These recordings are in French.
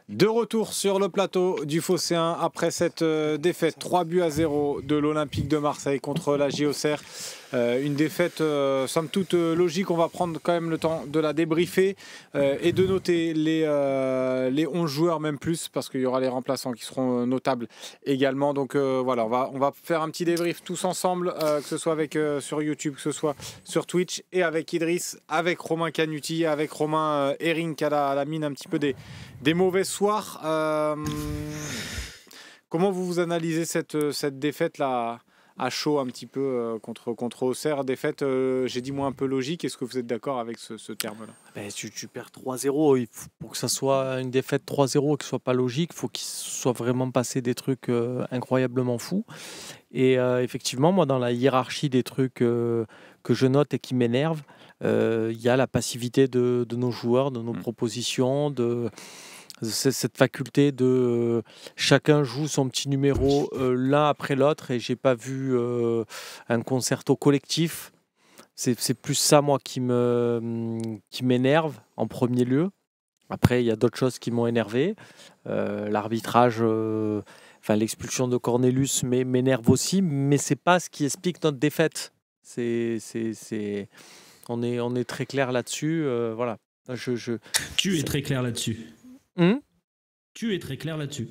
De retour sur le plateau du Phocéen après cette défaite 3-0 de l'Olympique de Marseille contre la JOCR. Une défaite somme toute logique. On va prendre quand même le temps de la débriefer et de noter les 11 joueurs, même plus, parce qu'il y aura les remplaçants qui seront notables également. Donc voilà, on va faire un petit débrief tous ensemble, que ce soit sur YouTube, que ce soit sur Twitch, et avec Idriss, avec Romain Canuti, avec Romain Herring qui a la mine un petit peu des mauvais soirs. Comment vous analysez cette défaite-là à chaud un petit peu contre Auxerre? Défaite, j'ai dit moi un peu logique. Est-ce que vous êtes d'accord avec ce terme-là? Tu perds 3-0. Pour que ça soit une défaite 3-0 et que ce soit pas logique, il faut qu'il soit vraiment passé des trucs incroyablement fous. Et effectivement, moi, dans la hiérarchie des trucs que je note et qui m'énervent, il y a la passivité de nos joueurs, de nos propositions, de cette faculté de chacun joue son petit numéro l'un après l'autre, et j'ai pas vu un concerto collectif. C'est plus ça, moi, qui m'énerve en premier lieu. Après, il y a d'autres choses qui m'ont énervé. L'arbitrage, l'expulsion de Cornelius m'énerve aussi, mais c'est pas ce qui explique notre défaite. On est très clair là-dessus. Voilà. Tu es très clair là-dessus. Tu es très clair là-dessus.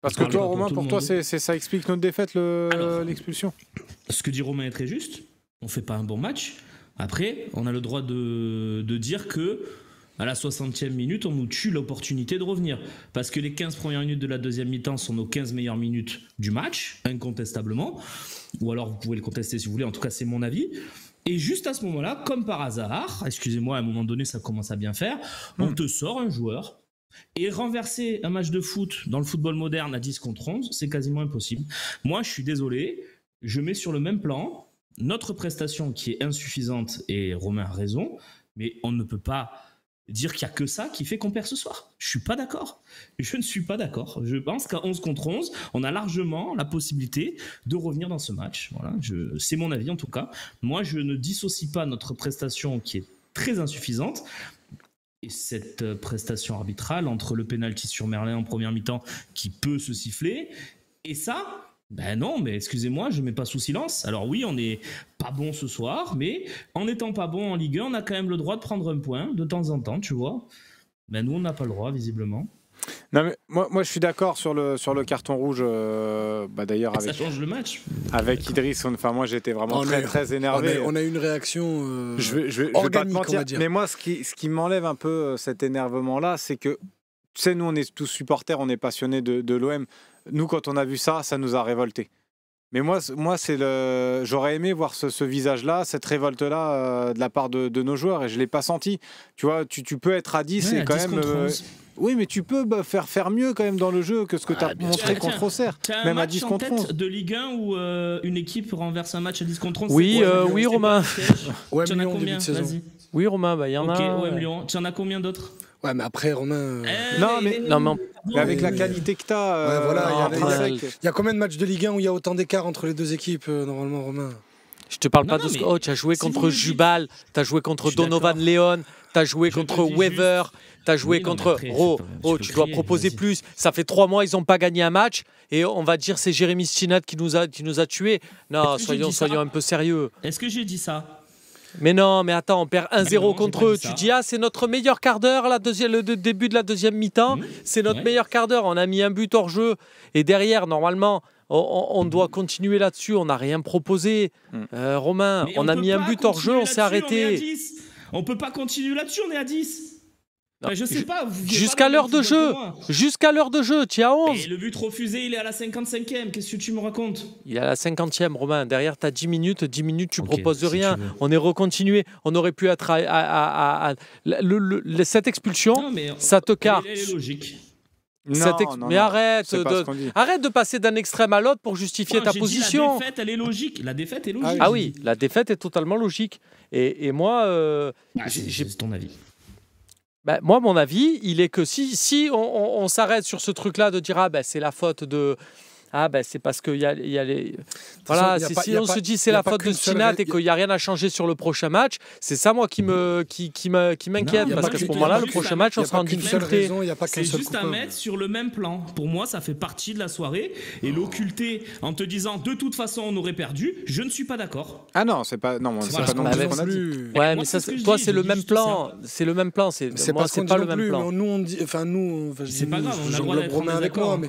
Parce que toi, Romain, pour toi, ça explique notre défaite, l'expulsion? Ce que dit Romain est très juste. On fait pas un bon match. Après, on a le droit de dire que à la 60e minute, on nous tue l'opportunité de revenir. Parce que les 15 premières minutes de la deuxième mi-temps sont nos 15 meilleures minutes du match, incontestablement. Ou alors, vous pouvez le contester si vous voulez. En tout cas, c'est mon avis. Et juste à ce moment-là, comme par hasard, excusez-moi, à un moment donné, ça commence à bien faire, on te sort un joueur. Et renverser un match de foot dans le football moderne à 10 contre 11, c'est quasiment impossible. Moi, je suis désolé, je mets sur le même plan notre prestation qui est insuffisante, et Romain a raison, mais on ne peut pas dire qu'il n'y a que ça qui fait qu'on perd ce soir. Je suis pas d'accord. Je ne suis pas d'accord. Je pense qu'à 11 contre 11, on a largement la possibilité de revenir dans ce match. Voilà, c'est mon avis en tout cas. Moi, je ne dissocie pas notre prestation qui est très insuffisante et cette prestation arbitrale entre le pénalty sur Merlin en première mi-temps qui peut se siffler et ça... Ben non, mais excusez-moi, je ne mets pas sous silence. Alors oui, on n'est pas bon ce soir, mais en n'étant pas bon en Ligue 1, on a quand même le droit de prendre un point de temps en temps, tu vois. Ben nous, on n'a pas le droit, visiblement. Non, mais moi je suis d'accord sur le carton rouge. D'ailleurs, ça change le match. Avec Idriss, moi j'étais vraiment très énervé. On a eu une réaction je vais pas te mentir, mais moi ce qui m'enlève un peu cet énervement-là, c'est que, tu sais, nous on est tous supporters, on est passionnés de l'OM. Nous, quand on a vu ça nous a révoltés. Mais moi j'aurais aimé voir ce visage-là, cette révolte-là de la part de nos joueurs, et je ne l'ai pas senti. Tu vois, tu peux être à 10 et quand même... oui, mais tu peux faire mieux quand même dans le jeu que ce que tu as montré contre Auxerre. Même à 10 contre 11. De Ligue 1 où une équipe renverse un match à 10 contre 11. Oui, Romain. Tu en as combien? Vas-y. Oui, Romain, il y en a. Ok, OM Lyon. Tu en as combien d'autres? Ouais, mais après, Romain... Mais avec la qualité que tu as... il y a combien de matchs de Ligue 1 où il y a autant d'écart entre les deux équipes, normalement, Romain? Je te parle pas de ce que... tu as joué contre Jubal, tu as joué contre Donovan Leon, tu as joué contre Weaver, tu as joué contre... tu dois proposer plus. Ça fait 3 mois, ils n'ont pas gagné un match, et on va dire c'est Jérémy Stinat qui nous a tués. Non, soyons un peu sérieux. Est-ce que j'ai dit ça? Mais non, mais attends, on perd 1-0 contre eux. Tu dis, c'est notre meilleur quart d'heure, le début de la deuxième mi-temps. C'est notre meilleur quart d'heure. On a mis un but hors jeu. Et derrière, normalement, on doit continuer là-dessus. On n'a rien proposé. Romain, on a mis un but hors jeu, on s'est arrêté. On peut pas continuer là-dessus, on est à 10. Je sais pas. Jusqu'à l'heure de jeu. Jusqu'à l'heure de jeu, tu es à 11. Et le but refusé, il est à la 55e. Qu'est-ce que tu me racontes? Il est à la 50e, Romain. Derrière, tu as 10 minutes. 10 minutes, tu proposes rien. On est recontinué. On aurait pu être cette expulsion, ça te carte. Elle est logique. Mais arrête de passer d'un extrême à l'autre pour justifier ta position. La défaite, elle est logique. La défaite est logique. Ah oui, la défaite est totalement logique. Et moi... c'est ton avis. Moi, mon avis, il est que si on s'arrête sur ce truc-là de dire c'est la faute de Ah ben c'est parce qu'il y a les... De toute Voilà, façon, si on se dit c'est y a la pas faute de qu'une seule Stinat raison. et qu'il n'y a rien à changer sur le prochain match, c'est ça moi qui m'inquiète, Non, y a parce pas qu'à ce que- moment-là, y a le pas prochain juste match, Il on n'y a sera en pas qu'une seule difficulté. raison, il n'y a pas qu'un C'est seul juste à coupable. mettre sur le même plan. Pour moi, ça fait partie de la soirée. Et l'occulter en te disant de toute façon on aurait perdu, je ne suis pas d'accord. Ah non, c'est pas non, c'est Voilà. pas non Bah, plus ouais, ce qu'on a dit. plus. Ouais, Moi, mais c'est ça, ce que je toi, dis, c'est je le dis même juste plan. ça. C'est le même plan. C'est Moi, pas ce c'est qu'on pas dit le non même plus. plan. Mais nous, on dit, enfin nous, enfin, je C'est dis pas nous, grave, on a le je droit jongle d'être en Romain avec désaccord. moi,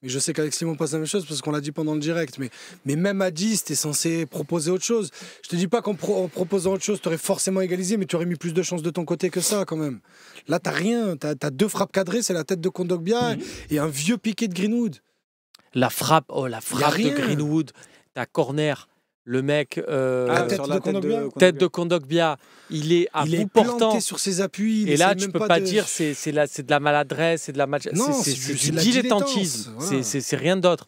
mais je sais qu'avec Simon on passe la même chose parce qu'on l'a dit pendant le direct. Mais même à 10, t'es censé proposer autre chose. Je te dis pas qu'en proposant autre chose, t'aurais forcément égalisé, mais tu aurais mis plus de chances de ton côté que ça quand même. Là, t'as rien. T'as 2 frappes cadrées, c'est la tête de Kondogbia et un vieux piqué de Greenwood. La frappe de rien. Greenwood, ta corner, le mec, Ah, tête sur de la tête Kondogbia. de tête de Kondogbia, il est à Il bout est portant. planté sur ses appuis. il Et là, essaie tu même peux pas de- dire c'est de la maladresse, c'est de la Non, c'est c'est du de la dilettantisme. dilettance, voilà. C'est rien d'autre.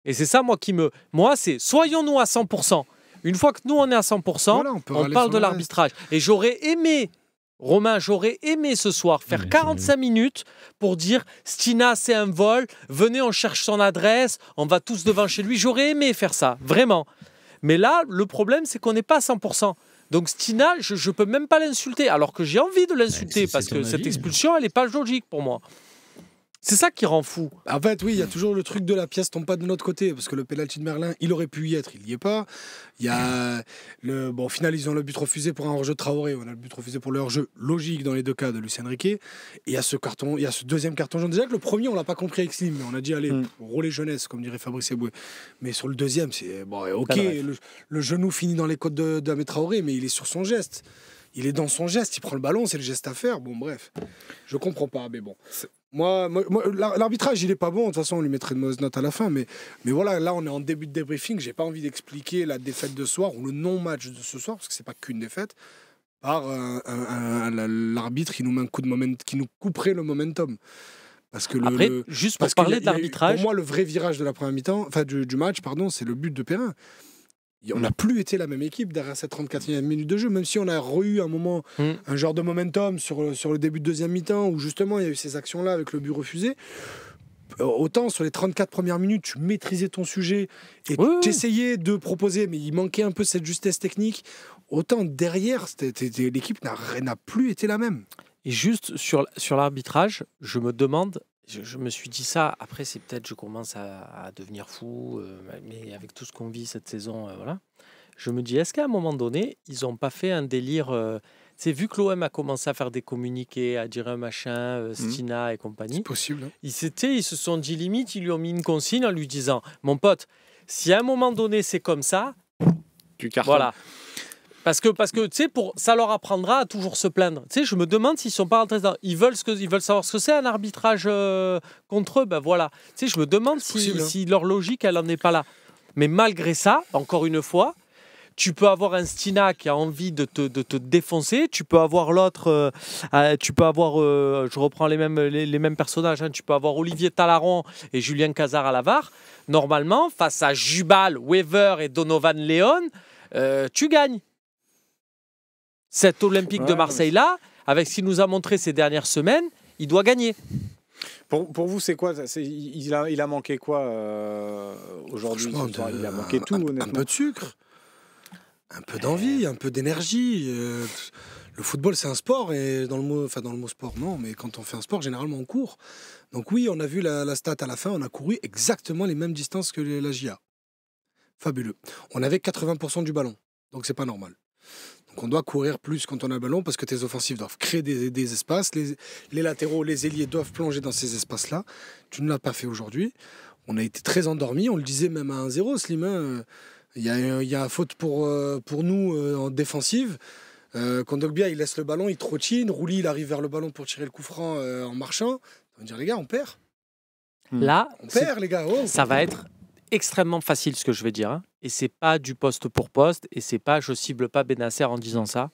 Et c'est ça, moi, c'est soyons-nous à 100%. Une fois que nous, on est à 100%, Voilà, on peut on râler parle sur de le reste. l'arbitrage. Et j'aurais aimé, Romain, ce soir faire Mais 45 minutes pour dire Stina, c'est un vol, venez, on cherche son adresse, on va tous devant chez lui. J'aurais aimé faire ça, vraiment. Mais là, le problème, c'est qu'on n'est pas à 100%. Donc Stina, je ne peux même pas l'insulter, alors que j'ai envie de l'insulter, c'est parce que ton cette avis. expulsion, elle n'est pas logique pour moi. C'est ça qui rend fou. En fait, oui, il y a toujours le truc de la pièce tombe pas de notre côté, parce que le penalty de Merlin, il aurait pu y être, il n'y est pas. Il y a au final, ils ont le but refusé pour un hors-jeu de Traoré, on a le but refusé pour le hors-jeu logique dans les deux cas de Lucien Riquet. Et il y a ce carton, il y a ce deuxième carton jaune. Déjà que le premier, on l'a pas compris avec Slim, mais on a dit allez, rouler jeunesse, comme dirait Fabrice Eboué. Mais sur le deuxième, c'est bon, ok, Pas vrai. le genou finit dans les côtes d'Ahmed Traoré, mais il est sur son geste. Il est dans son geste, il prend le ballon, c'est le geste à faire. Bon, bref, je comprends pas, mais bon. Moi, l'arbitrage, il est pas bon. De toute façon, on lui mettrait de mauvaises notes à la fin. Mais voilà, là, on est en début de débriefing. J'ai pas envie d'expliquer la défaite de ce soir ou le non-match de ce soir, parce que c'est pas qu'une défaite, par l'arbitre qui nous met un coup de moment, qui nous couperait le momentum. Parce que Après, juste pour parce qu'il y parler a- de il y a eu- l'arbitrage, Pour moi, le vrai virage de la première mi-temps, enfin du match, pardon, c'est le but de Perrin. On n'a plus été la même équipe derrière cette 34e minute de jeu, même si on a eu un moment, un genre de momentum sur le début de deuxième mi-temps, où justement il y a eu ces actions-là avec le but refusé. Autant sur les 34 premières minutes, tu maîtrisais ton sujet et Oui, oui. tu essayais de proposer, mais il manquait un peu cette justesse technique. Autant derrière, l'équipe n'a plus été la même. et juste sur l'arbitrage, je me demande, je me suis dit ça, après c'est peut-être je commence à devenir fou, mais avec tout ce qu'on vit cette saison, voilà. Je me dis, est-ce qu'à un moment donné, ils n'ont pas fait un délire c'est vu que l'OM a commencé à faire des communiqués, à dire un machin, Stina et compagnie. C'est possible. Hein. Ils se sont dit limite, ils lui ont mis une consigne en lui disant, mon pote, si à un moment donné c'est comme ça, Du carton. voilà. Parce que tu sais, ça leur apprendra à toujours se plaindre. Tu sais, je me demande s'ils sont pas rentrés dans. Ils veulent savoir ce que c'est un arbitrage contre eux. Ben voilà. Tu sais, je me demande possible, hein. si leur logique, elle en est pas là. Mais malgré ça, encore une fois, tu peux avoir un Stina qui a envie de te défoncer. Tu peux avoir l'autre. Tu peux avoir. Je reprends les mêmes personnages. Hein, tu peux avoir Olivier Talaron et Julien Cazard à la VAR. Normalement, face à Jubal, Weaver et Donovan Leon, tu gagnes. Cet Olympique de Marseille-là, avec ce qu'il nous a montré ces dernières semaines, il doit gagner. Pour vous, c'est quoi il a manqué quoi aujourd'hui ce soir? Il a manqué tout, honnêtement. Un peu de sucre, un peu d'envie, un peu d'énergie. Le football, c'est un sport, et dans le mot sport, non, mais quand on fait un sport, généralement, on court. Donc oui, on a vu la stat à la fin, on a couru exactement les mêmes distances que la GIA. Fabuleux. On avait 80% du ballon, donc c'est pas normal. Donc on doit courir plus quand on a le ballon parce que tes offensifs doivent créer des espaces. Les latéraux, les ailiers doivent plonger dans ces espaces-là. Tu ne l'as pas fait aujourd'hui. On a été très endormis. On le disait même à 1-0, Slim. Hein. Il y a faute pour nous en défensive. Kondogbia, il laisse le ballon, il trottine. Rouli, il arrive vers le ballon pour tirer le coup franc en marchant. On va dire, les gars, on perd. Là, On perd, les gars. Oh. ça va être extrêmement facile ce que je vais dire. Hein. Et c'est pas du poste pour poste. Et c'est pas, je cible pas Benasser en disant ça.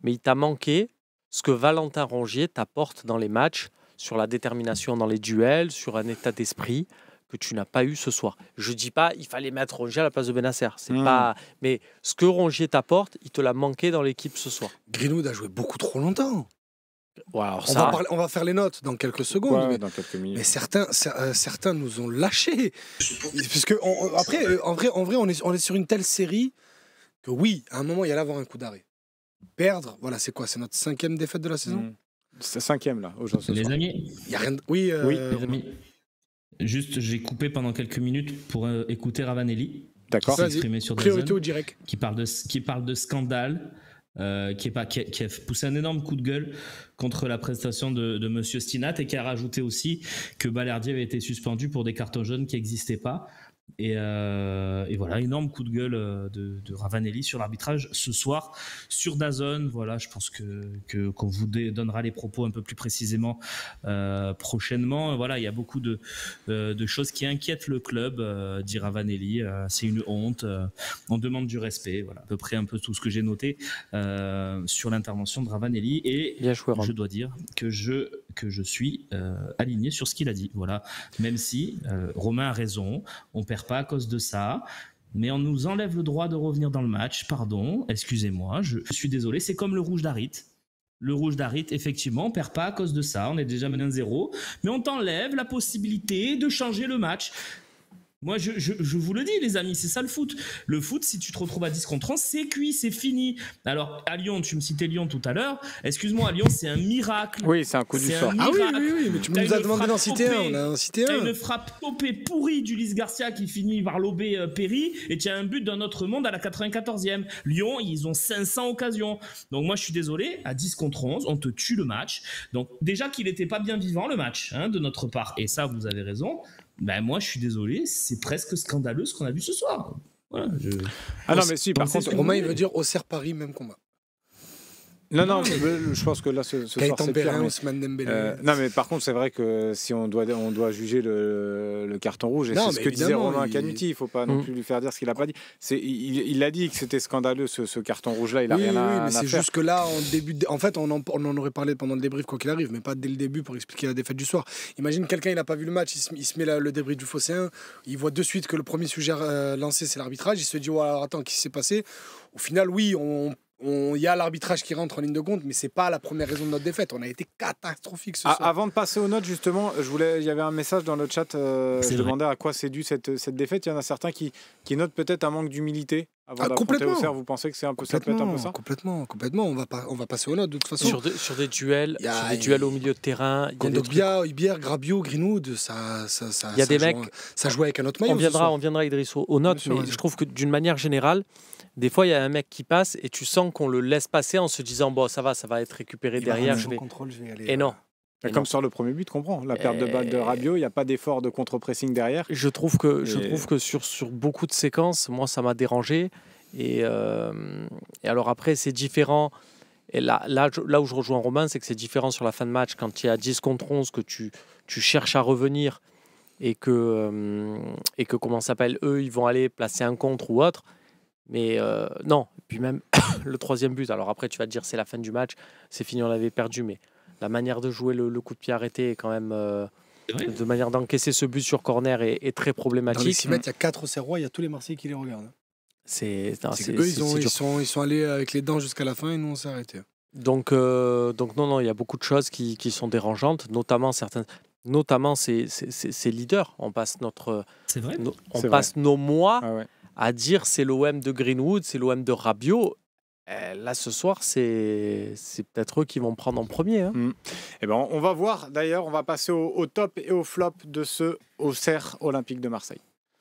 Mais il t'a manqué ce que Valentin Rongier t'apporte dans les matchs, sur la détermination dans les duels, sur un état d'esprit que tu n'as pas eu ce soir. Je dis pas il fallait mettre Rongier à la place de Benasser. C'est pas. Mais ce que Rongier t'apporte, il te l'a manqué dans l'équipe ce soir. Greenwood a joué beaucoup trop longtemps. Ouais, alors On va faire les notes dans quelques secondes. Ouais, dans quelques minutes. Mais certains nous ont lâchés. Parce que en vrai, on est sur une telle série que oui, à un moment, il y allait avoir un coup d'arrêt. Perdre, voilà, c'est quoi? C'est notre 5e défaite de la saison? C'est 5e là, aujourd'hui. Les amis, Il y a rien de... Oui, les amis. Juste, j'ai coupé pendant quelques minutes pour écouter Ravanelli. D'accord. Qui s'est exprimé sur priorité DAZN, au direct. qui parle de scandale, qui a poussé un énorme coup de gueule contre la prestation de Monsieur Stinat et qui a rajouté aussi que Balerdi avait été suspendu pour des cartons jaunes qui n'existaient pas. Et voilà, énorme coup de gueule de Ravanelli sur l'arbitrage ce soir sur DAZN. Voilà, je pense qu'on vous donnera les propos un peu plus précisément prochainement. Voilà, il y a beaucoup de choses qui inquiètent le club, dit Ravanelli. C'est une honte. On demande du respect. Voilà, à peu près un peu tout ce que j'ai noté sur l'intervention de Ravanelli. Et je dois dire que je suis aligné sur ce qu'il a dit. Voilà, même si Romain a raison, on perd pas à cause de ça, mais on nous enlève le droit de revenir dans le match. Pardon, excusez-moi, je suis désolé. C'est comme le rouge d'Harit. Le rouge d'Harit, effectivement, on perd pas à cause de ça. On est déjà mené 1-0, mais on t'enlève la possibilité de changer le match. Moi, je vous le dis, les amis, c'est ça le foot. Le foot, si tu te retrouves à 10 contre 11, c'est cuit, c'est fini. Alors, à Lyon, tu me citais Lyon tout à l'heure. Excuse-moi, à Lyon, c'est un miracle. Oui, c'est un coup du sort. Ah oui, mais tu nous as demandé d'en citer un. On a cité un. T'as une frappe topée pourrie d'Ulysse Garcia qui finit par lober Perry et tu as un but d'un autre monde à la 94e. Lyon, ils ont 500 occasions. Donc, moi, je suis désolé, à 10 contre 11, on te tue le match. Donc, déjà qu'il n'était pas bien vivant, le match, de notre part. Et ça, vous avez raison. Ben moi, je suis désolé, c'est presque scandaleux ce qu'on a vu ce soir. Voilà, Ah non, mais si, par contre, Romain, il veut dire Auxerre Paris, même combat. Non, je pense que là, ce soir, c'est pire. Non, mais par contre, c'est vrai que si on doit juger le carton rouge, et c'est ce que disait Romain Canuti, il ne faut pas non plus lui faire dire ce qu'il n'a pas dit. Il a dit que c'était scandaleux, ce carton rouge-là, il n'a rien à faire. C'est juste que là, en fait, on en aurait parlé pendant le débrief, quoi qu'il arrive, mais pas dès le début pour expliquer la défaite du soir. Imagine quelqu'un, il n'a pas vu le match, il se met le débrief du Phocéen, il voit de suite que le premier sujet lancé, c'est l'arbitrage, il se dit, oh, alors, attends, qu'est-ce qui s'est passé? Au final, oui, il y a l'arbitrage qui rentre en ligne de compte, mais c'est pas la première raison de notre défaite. On a été catastrophique ce soir. Avant de passer aux notes, justement, il y avait un message dans le chat. Je demandais à quoi c'est dû cette défaite. Il y en a certains qui notent peut-être un manque d'humilité avant d'affronter Auxerre. Vous pensez que ça peut être un peu ça? Complètement. On va passer aux notes de toute façon. Sur des duels, au milieu de terrain. Kondogbia, Iber, Grabio, Greenwood, ça joue avec un autre maillot. On viendra Idriss aux notes, mais je trouve que d'une manière générale, des fois, il y a un mec qui passe et tu sens qu'on le laisse passer en se disant bon, ça va être récupéré derrière. Je vais aller. Et non. Comme sur le premier but, comprends. La perte de balle de Rabiot, il n'y a pas d'effort de contre-pressing derrière. Je trouve que sur beaucoup de séquences, moi, ça m'a dérangé. Et alors après, c'est différent. Et là où je rejoins Romain, c'est que c'est différent sur la fin de match quand il y a 10 contre 11 que tu cherches à revenir et que comment ça s'appelle, eux, ils vont aller placer un contre ou autre. Mais non, et puis même le troisième but, alors après tu vas te dire c'est la fin du match, c'est fini, on l'avait perdu, mais la manière de jouer le coup de pied arrêté est quand même, de manière d'encaisser ce but sur corner est très problématique. Dans les 6 mètres, il y a 4 Auxerrois, il y a tous les Marseillais qui les regardent. Ils sont allés avec les dents jusqu'à la fin et nous on s'est arrêté. Donc non, il y a beaucoup de choses qui sont dérangeantes, notamment ces leaders. On passe nos mois à dire c'est l'OM de Greenwood, c'est l'OM de Rabiot. Là, ce soir, c'est peut-être eux qui vont prendre en premier. Et on va voir, d'ailleurs, on va passer au top et au flop de ce Auxerre Olympique de Marseille.